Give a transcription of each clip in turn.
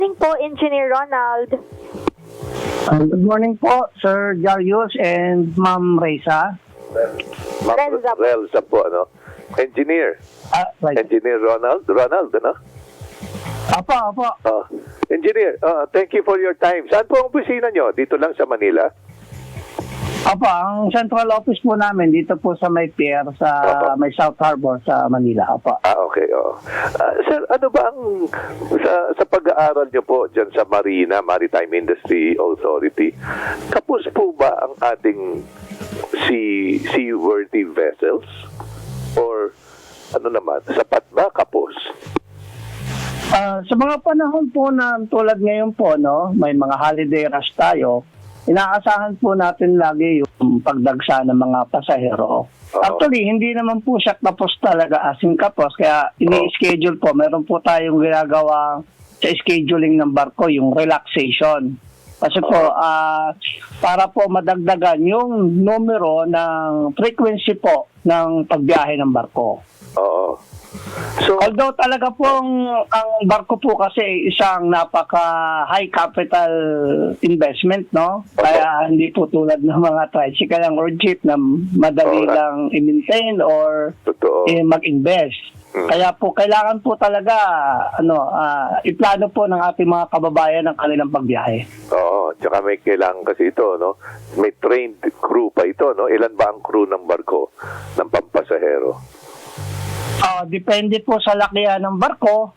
Morning po, Engineer Ronald. Good morning po, Sir Jarius and Ma'am Reza. Relsa po, ano? Engineer. Right. Engineer Ronald, ano? Apo. Engineer, thank you for your time. Saan po ang opisina nyo? Dito lang sa Manila? Apo, ang central office po namin dito po sa may pier, sa may South Harbor sa Manila. Apo. Okay, sir, ano ba ang sa pag-aaral nyo po dyan sa Marina, Maritime Industry Authority, kapos po ba ang ating seaworthy vessels? Or ano naman, sapat ba kapos? Sa mga panahon po na tulad ngayon po, no, may mga holiday rush tayo, inaasahan po natin lagi yung pagdagsa ng mga pasahero. Actually, hindi naman po siya tapos talaga asing kapos. Kaya ini-schedule po. Meron po tayong ginagawa sa scheduling ng barko, yung relaxation. Kasi po, para po madagdagan yung numero ng frequency po ng pagbiyahe ng barko. Oo. So, Although talaga pong ang barko po kasi isang napaka high capital investment, no? Kaya hindi po tulad ng mga tricycle or jeep na madali lang i-maintain or totoo. mag-invest. Kaya po kailangan po talaga iplano po ng ating mga kababayan ang kanilang pagbiyahe. Oo, tsaka may kailangan kasi ito, no? May trained crew pa ito, no? Ilan ba ang crew ng barko ng pampasahero? Depende po sa lakihan ng barko.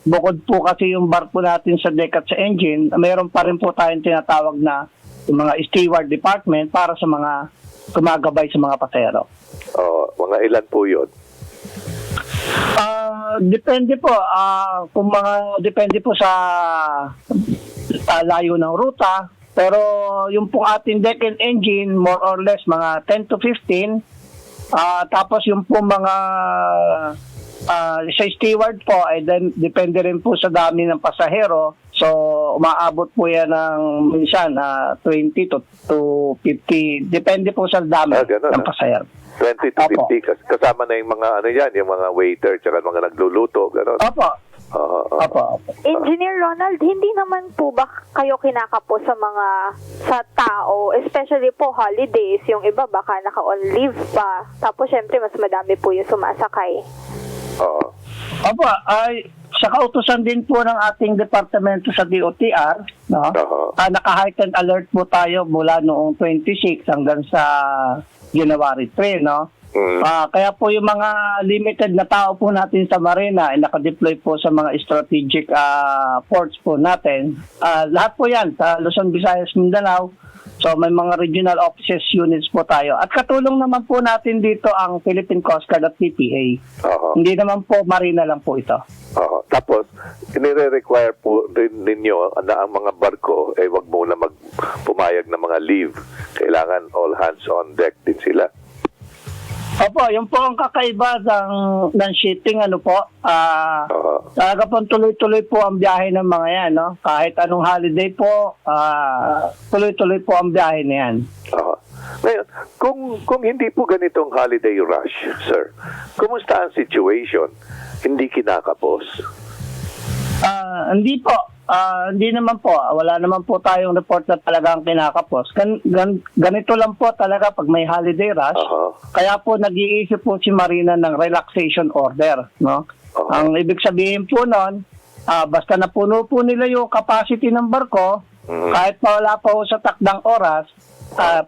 Bukod po kasi yung barko natin sa deck at sa engine, mayroon pa rin po tayong tinatawag na yung mga steward department para sa mga gumagabay sa mga pasahero. Mga ilan po yun? Depende po. Depende po sa layo ng ruta. Pero yung po ating deck and engine, more or less mga 10 to 15. Tapos yung po mga sa steward po ay depende rin po sa dami ng pasahero. So umaabot po yan ng minsan 20 to 50. Depende po sa dami ng pasahero. 20 to 50 kasama na yung mga yung mga waiter tsaka mga nagluluto, gano'n. Opo. Engineer Ronald, hindi naman po ba kayo kinakapo sa tao, especially po holidays, yung iba baka naka-on leave pa, tapos syempre mas madami po yung sumasakay. Opo, sa kautusan din po ng ating departamento sa DOTR, no? Naka-heightened alert po tayo mula noong 26 hanggang sa January 3, no? Kaya po yung mga limited na tao po natin sa Marina ay nakadeploy po sa mga strategic ports po natin. Lahat po yan sa Luzon, Visayas, Mindanao. So may mga regional offices units po tayo. At katulong naman po natin dito ang Philippine Coast Guard at PPA. Hindi naman po Marina lang po ito. Tapos, nire-require po rin ninyo na ang mga barko ay wag muna pumayag ng mga leave. Kailangan all hands on deck din sila. Opo, yung po ang kakaiba ng shipping, talaga po tuloy-tuloy po ang biyahe ng mga yan, no? Kahit anong holiday po, tuloy-tuloy po ang biyahe na yan. Ngayon, kung hindi po ganitong holiday rush, sir, kumusta ang situation? Hindi kinakapos? Hindi po. Hindi naman po. Wala naman po tayong report na talagang kinakapos. Ganito lang po talaga pag may holiday rush. Kaya po nag-iisip po si Marina ng relaxation order. No? Ang ibig sabihin po nun, basta napuno po nila yung capacity ng barko, kahit pa wala pa po sa takdang oras,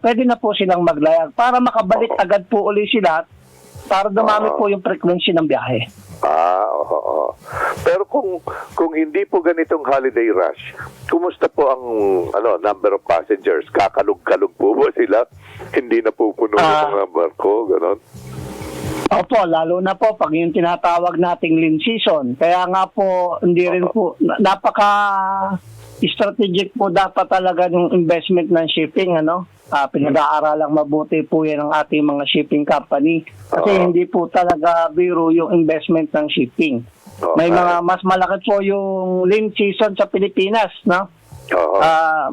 pwede na po silang maglayag para makabalik agad po uli sila para dumami po yung frequency ng biyahe. Pero kung hindi po ganitong holiday rush, kumusta po ang number of passengers? Kakalog-kalog po ba sila? Hindi na po puno ng mga barko, gano'n? Opo, lalo na po pag yung tinatawag nating lean season. Kaya nga po, hindi rin po, napaka-strategic po dapat talaga yung investment ng shipping, pinag-aaralang mabuti po yan ng ating mga shipping company. Kasi hindi po talaga biro yung investment ng shipping. May mga mas malaki po yung lean season sa Pilipinas, no?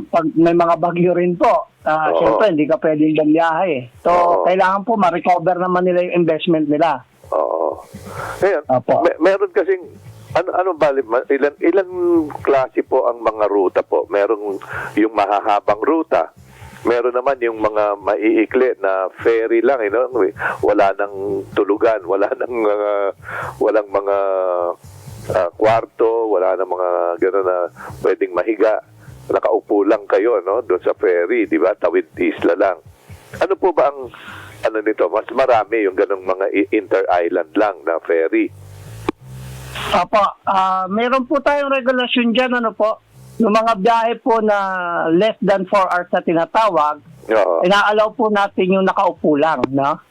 Pag may mga bagyo rin po, siyempre hindi ka pwedeng bumiyahe. So, kailangan po ma-recover naman nila yung investment nila. Ngayon, meron kasing Ano bali ilan klase po ang mga ruta po? Merong yung mahahabang ruta. Meron naman yung mga maiikli na ferry lang, wala nang tulugan, walang mga kwarto, wala nang mga gano'n na pwedeng mahiga. Nakaupo lang kayo, no, doon sa ferry, di ba? Tawid isla lang. Ano po ba ang nito? Mas marami yung ganong mga inter-island lang na ferry. Opo, meron po tayong regulasyon dyan, ano po, yung mga biyahe po na less than 4 hours na tinatawag, Oo. inaalaw po natin yung nakaupo lang, no?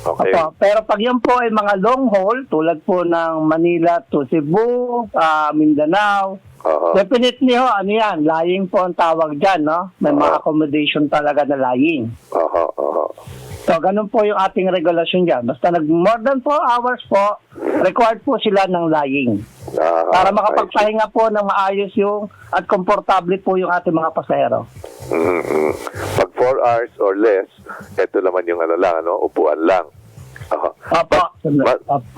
Okay. Opo, pero pag yan po ay mga long haul, tulad po ng Manila to Cebu, Mindanao, Oo. definitely ho, ano yan, lying po ang tawag dyan, no? May mga accommodation talaga na lying. Oo. So, ganun po yung ating regulasyon dyan. Basta more than 4 hours po, required po sila ng lying. Para makapagpahinga po ng maayos yung at komportable po yung ating mga pasahero. Mm-hmm. Pag 4 hours or less, ito naman yung upuan lang. Opo.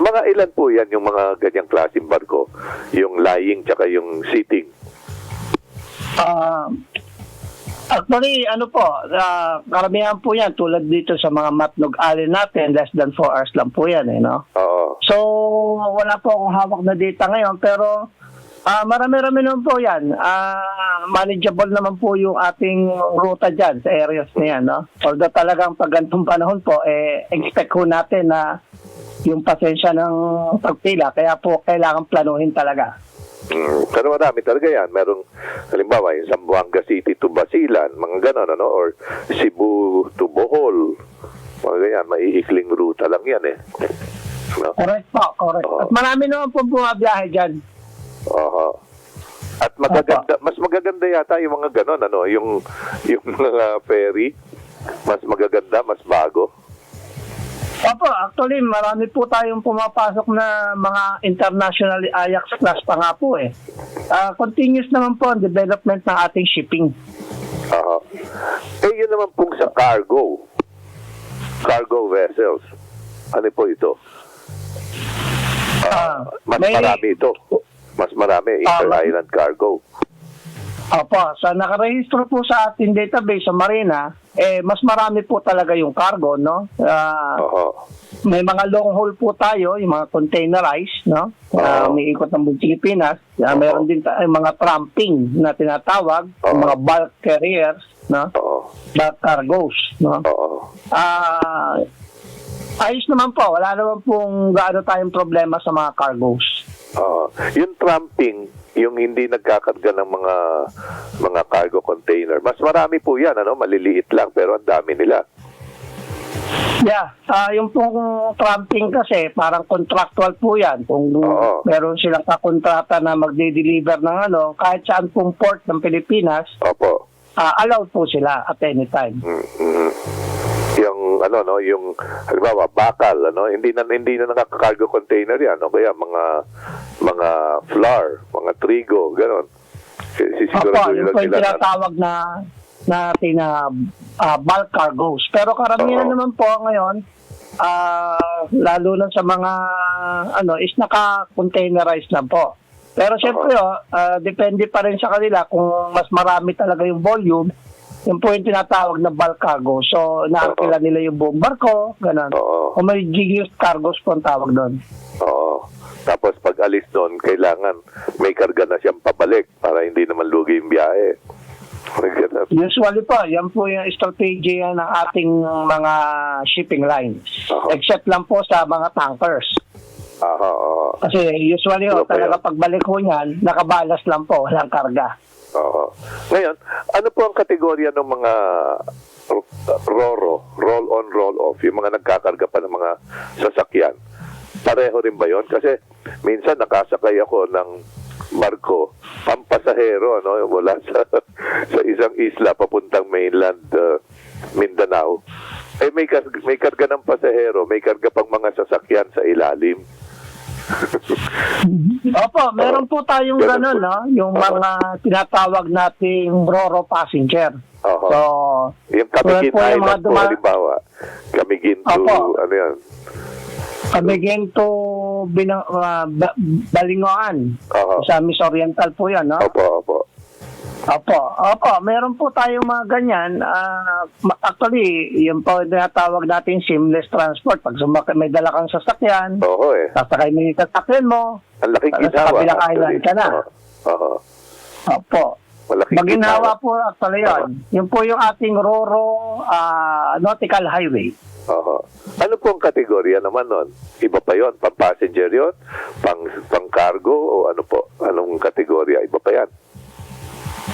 Mga ilan po yan yung mga ganyang klaseng barko? Yung lying tsaka yung sitting? Actually, karamihan po yan, tulad dito sa mga Matnog Island natin, less than 4 hours lang po yan, no? Oo. So, wala po akong hawak na data ngayon, pero marami-rami naman po yan. Manageable naman po yung ating ruta dyan sa areas na yan, no? Although talagang pag ganitong panahon po, expect ko natin na yung pasensya ng pagpila, kaya po kailangan planuhin talaga. Pero marami talaga yan. Merong, halimbawa, yung Zamboanga City to Basilan, mga ganon, or Cebu to Bohol, mga ganyan, maiikling ruta lang yan No? Correct po, correct. At marami naman po bumabiyahe dyan. Oo. At magaganda, mas magaganda yata yung mga ganon, yung mga ferry, mas magaganda, mas bago. Opo, actually, marami po tayong pumapasok na mga international Ajax class pa nga po Continuous naman po ang development ng ating shipping. Yun naman pong sa cargo vessels. Ano po ito? Mas marami ito. Mas marami, inter-island cargo. Opo, sa nakarehistro po sa ating database sa Marina, mas marami po talaga yung cargo, no? May mga long haul po tayo, yung mga containerized, no? May ikot ng buong Pilipinas. Meron din mga tramping na tinatawag, mga bulk carriers, no? Bulk cargoes, no? Ayos naman po, wala naman pong gaano tayong problema sa mga cargoes. Yung tramping, yung hindi nagkakarga ng mga cargo container, mas marami po yan, maliliit lang pero ang dami nila. Yeah, yung pong tramping kasi parang contractual po yan. Kung meron silang kakontrata na magde-deliver ng kahit saan pong port ng Pilipinas, allowed po sila at any time. Yung yung halimbawa bakal, hindi na nakaka-cargo container yan, kaya mga flour, mga trigo, gano'n. Yun po yung tinatawag natin bulk cargoes. Pero karamihan naman po ngayon, lalo na sa mga is naka-containerized lang po. Pero syempre depende pa rin sa kanila kung mas marami talaga yung volume. Yung po yung tinatawag na bulk cargo. So, naakila nila yung buong barko, gano'n. O may gigius cargos po ang tawag doon. Tapos pag alis doon, kailangan may karga na siyang pabalik para hindi naman lugi yung biyahe. Usually po, yan po yung strategy ng ating mga shipping lines. Except lang po sa mga tankers. Kasi usually talaga pagbalik ko niyan, nakabalas lang po, walang karga. Ngayon, ano po ang kategorya ng mga roll-on, roll-off, yung mga nagkakarga pa ng mga sasakyan? Pareho rin ba yun? Kasi minsan nakasakay ako ng barko, pampasahero, mula sa isang isla papuntang mainland Mindanao. May karga ng pasahero, may karga pang mga sasakyan sa ilalim. Opo, meron po tayong gano'n, yung mga tinatawag nating Roro passenger. So, yung Camiguin Island po, halimbawa. Camiguin to, Kabigyan to Balingoan. Oo. Sa Miss Oriental po yan, no? Opo. Opo, meron po tayong mga ganyan. Actually, yung po tinatawag natin seamless transport. Pag may dala kang sasakyan, Oo sasakay mo yung sasakyan mo, Ang laking sa ginawa. kabilang island ka na. Oo. Opo. Malaking Maginawa po actually yun. Yun po yung ating Roro Nautical Highway. Oo. Ano po ang kategorya naman nun? Iba pa yon, pang passenger yon, pang cargo o ano po? Anong kategorya? Iba pa yan?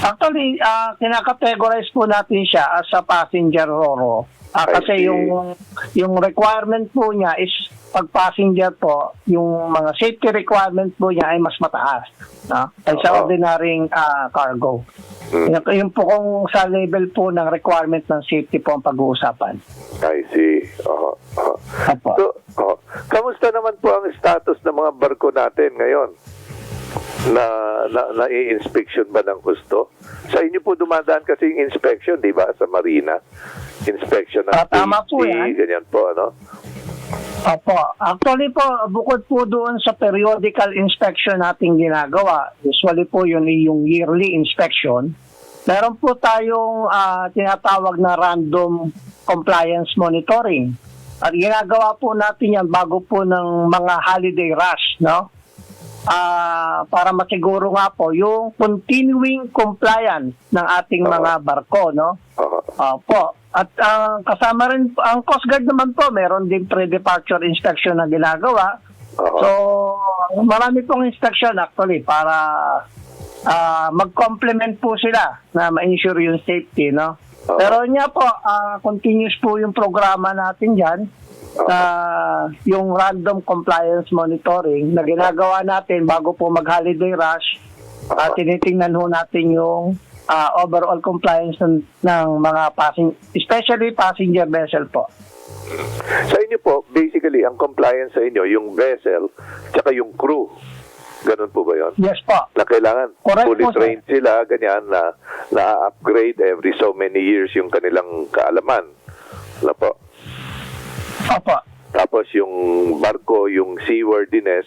Actually, kinakategorize po natin siya as a passenger Roro. I Kasi see. yung requirement po niya is pag passenger po, yung mga safety requirement po niya ay mas mataas, no? Kaysa Oo. ordinaryong cargo. Yung po kung sa level po ng requirement ng safety po ang pag-uusapan. I see. Oo. Opo. So, kamusta naman po ang status ng mga barko natin ngayon? Na-i-inspection ba ng husto? Sa inyo po dumadaan kasi yung inspection, di ba? Sa marina. Inspection ng Tama po safety, yan. ganyan po, ano? Opo. Actually po, bukod po doon sa periodical inspection nating ginagawa, usually po yun yung yearly inspection, meron po tayong tinatawag na random compliance monitoring. At ginagawa po natin yan bago po ng mga holiday rush, no? Para masiguro nga po yung continuing compliance ng ating mga barko, no? Opo. At kasama rin, ang Coast Guard naman po, meron din pre-departure inspection na ginagawa. So, marami pong inspection actually para mag-complement po sila na ma-ensure yung safety, no? Pero niya po, continuous po yung programa natin dyan. Yung random compliance monitoring na ginagawa natin bago po mag-holiday rush. Tinitingnan ho natin yung overall compliance ng mga especially passenger vessel po. Sa inyo po, basically, ang compliance sa inyo, yung vessel, tsaka yung crew. Ganun po ba yun? Yes po. Na kailangan Correct fully po, sir. trained sila, ganyan, na-upgrade every so many years yung kanilang kaalaman. Ano po? Opo. Tapos yung barko, yung seaworthiness,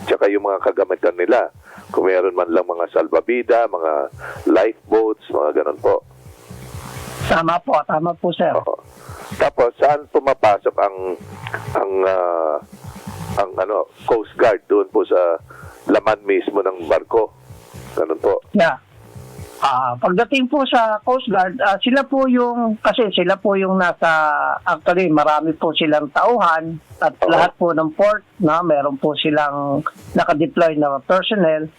tsaka yung mga kagamitan nila. Kung meron man lang mga salbabida, mga lifeboats, mga ganun po. Tama po sir. Oo. Tapos saan pumapasok ang Coast Guard doon po sa laman mismo ng barko? Ganun po. Yeah. Pagdating po sa Coast Guard, sila po yung nasa, actually marami po silang tauhan at lahat po ng port, na meron po silang nakadeploy na personnel.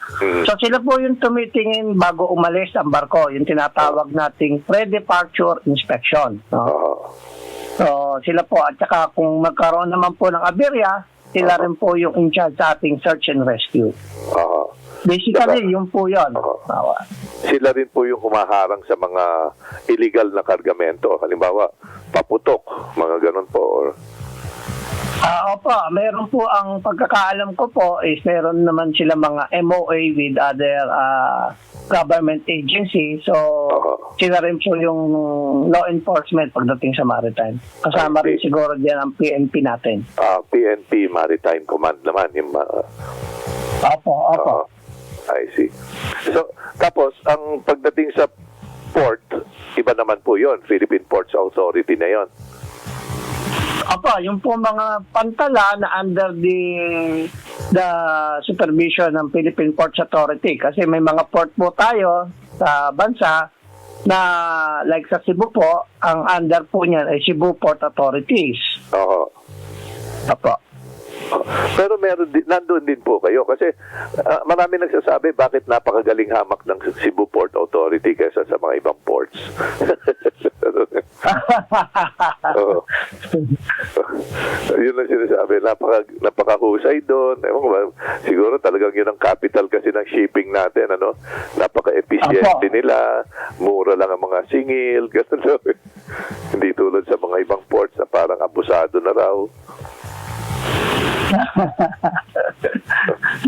So sila po yung tumitingin bago umalis ang barko, yung tinatawag nating pre-departure inspection. No? So sila po, at saka kung magkaroon naman po ng aberya, sila rin po yung in charge sa ating search and rescue. Basically, yun po yun. Sila rin po yung humaharang sa mga illegal na kargamento. Halimbawa, paputok, mga ganun po. Opo, meron po ang pagkakaalam ko po is meron naman sila mga MOA with other government agency. So, sila rin po yung law enforcement pagdating sa maritime. Kasama rin siguro diyan ang PNP natin. PNP Maritime Command naman. Yung, Opo. I see. So, tapos, ang pagdating sa port, iba naman po yon, Philippine Ports Authority na yon. Opo, yung po mga pantala na under the supervision ng Philippine Ports Authority. Kasi may mga port po tayo sa bansa na like sa Cebu po, ang under po niyan ay Cebu Port Authorities. Opo. Pero nandun din po kayo kasi marami nagsasabi bakit napakagaling hamak ng Cebu Port Authority kaysa sa mga ibang ports. Yun ang sinasabi, napakahusay doon. Siguro talagang yun ang capital kasi ng shipping natin, ano? Napaka-efficiente nila, mura lang ang mga singil, gano'n. Hindi tulad sa mga ibang ports na parang abusado na raw.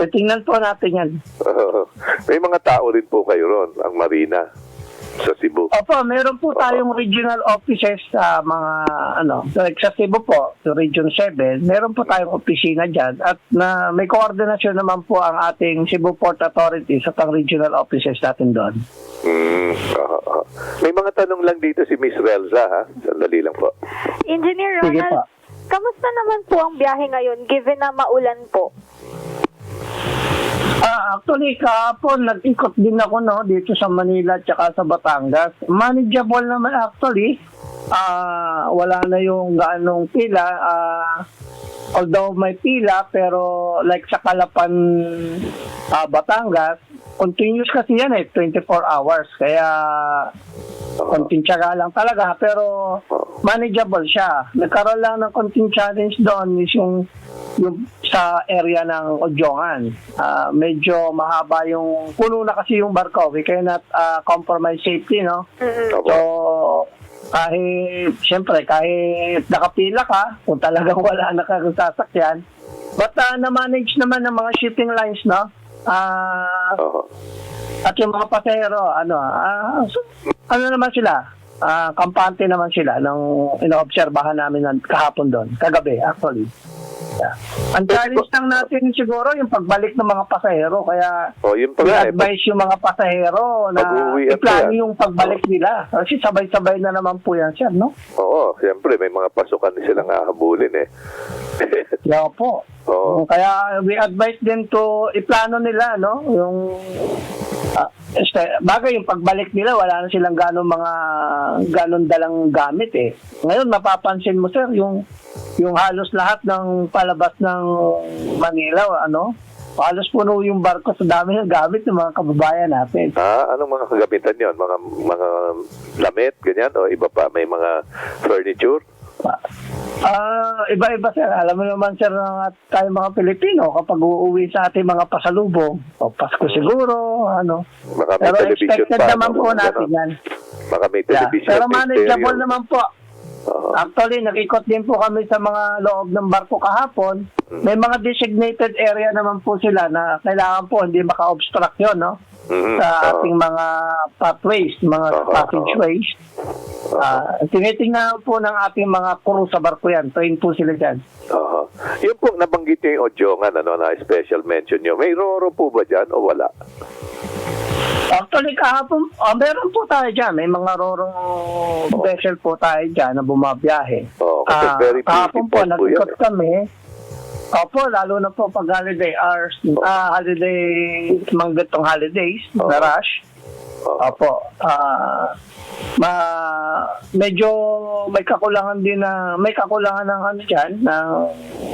So, tingnan po natin yan. May mga tao rin po kayo ron, ang marina. sa Cebu. Opo, meron po tayong regional offices sa mga, like sa Cebu po, sa Region 7, meron po tayong opisina dyan at na may koordinasyon naman po ang ating Cebu Port Authority sa pang regional offices natin doon. May mga tanong lang dito si Miss Relza, ha? Sandali lang po. Engineer Sige po. Ronald, kamusta naman po ang biyahe ngayon given na maulan po? Actually, kahapon, nag-ikot din ako dito sa Manila at saka sa Batangas. Manageable naman actually. Wala na yung gaanong pila. Although may pila, pero like sa Calapan, Batangas, continuous kasi yan 24 hours. Kaya, konting tiyaga lang talaga. Pero, manageable siya. Nagkaroon lang ng konting challenge doon is yung sa area ng Odjongan. Medyo mahaba yung puno na kasi yung barko. We cannot compromise safety, no? So, kahit nakapila ka, kung talagang wala na kang sasakyan, but na-manage naman ng mga shipping lines, no? At yung mga pasahero, naman sila? Kampante naman sila nung inoobserbahan namin kahapon doon, kagabi actually. Yeah. Ang challenge lang natin siguro yung pagbalik ng mga pasahero, kaya i-advise yung mga pasahero na i-plan yung pagbalik nila kasi sabay-sabay na naman po yan sir, no? Oo, siyempre may mga pasukan din silang hahabulin Yeah po. Kaya we advise them to iplano nila, no? Yung bagay yung pagbalik nila, wala na silang ganon dalang gamit Ngayon mapapansin mo sir, yung halos lahat ng palabas ng Manila, halos puno yung barko sa dami ng gamit ng mga kababayan natin. Anong mga kagamitan yon? Mga lamit, ganyan? O iba pa? May mga furniture? Iba-iba sir. Alam mo naman sir tayo mga Pilipino kapag uuwi sa ating mga pasalubong o Pasko siguro, Baka may pero television expected pa, naman po natin yan. Baka may television. Pero manageable naman po. Actually, nag-ikot din po kami sa mga loob ng barko kahapon. May mga designated area naman po sila na kailangan po hindi maka-obstruct yun, no? Sa ating mga pathways, mga passageways. Tinitingnan po ng ating mga crew sa barko yan. Train po sila dyan. Yung po nabanggit nyo yung Odjongan, na special mention nyo. May roro po ba dyan o wala? Actually, kahapon, meron po tayo dyan. May mga rorong vessel po tayo dyan na bumabiyahe. Kasi very busy kahapon po, nag-ikot yan, kami. Opo, lalo na po pag holiday hours, manggatong holidays, na rush. Opo, medyo may kakulangan ng dyan, ng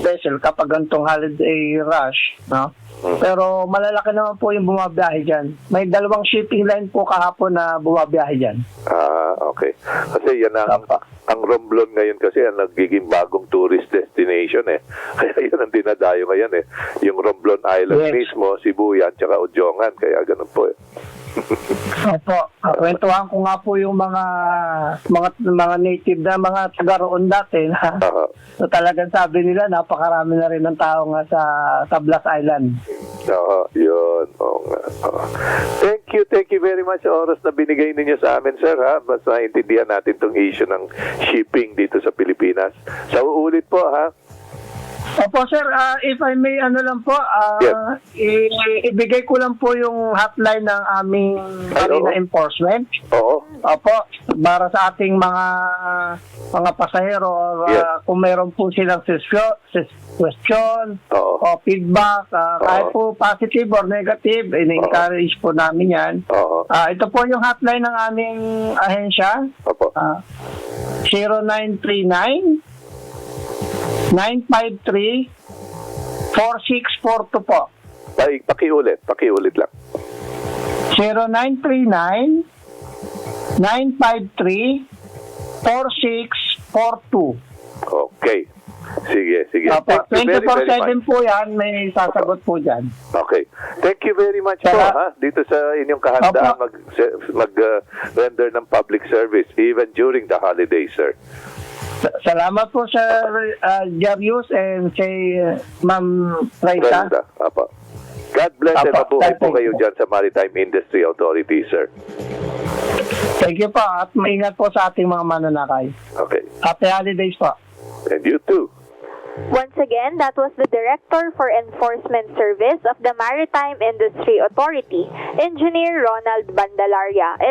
vessel kapag gantong holiday rush, no? Pero malalaki naman po yung bumabiyahe dyan. May 2 shipping line po kahapon na bumabiyahe dyan. Okay. Kasi yan ang Romblon ngayon kasi ang nagiging bagong tourist destination Kaya yan ang dinadayo ngayon Yung Romblon Island mismo, Sibuyan, tsaka Odjongan. Kaya ganun po Opo. Kwentuhan ko nga po yung mga native na mga taga roon dati na so talagang sabi nila napakarami na rin ng tao nga sa Tablas Island. Yun. Thank you very much sa oras na binigay ninyo sa amin, sir, ha? Mas naintindihan natin tong issue ng shipping dito sa Pilipinas. Sa uulit po, ha? Opo, sir. If I may, ibigay ko lang po yung hotline ng aming Marina Enforcement. Oo. Opo, para sa ating mga pasahero, kung meron po silang question o feedback, kahit po positive or negative, in-encourage po namin yan. Ito po yung hotline ng aming ahensya. Opo. 0939 953-4642 po. Pakiulit lang. 0939-953-4642. Okay. Sige. 24/7 po yan, may sasagot po dyan. Okay. Thank you very much po, ha? Dito sa inyong kahandaan mag-render ng public service even during the holidays, sir. Salamat po sa Jarius and kay Ma'am Raisa. Apa. God bless and mabuhay po kayo dyan sa Maritime Industry Authority, sir. Thank you po at maingat po sa ating mga mananakay. Okay. Happy holidays po. And you too. Once again, that was the Director for Enforcement Service of the Maritime Industry Authority, Engineer Ronald Bandalaria. It's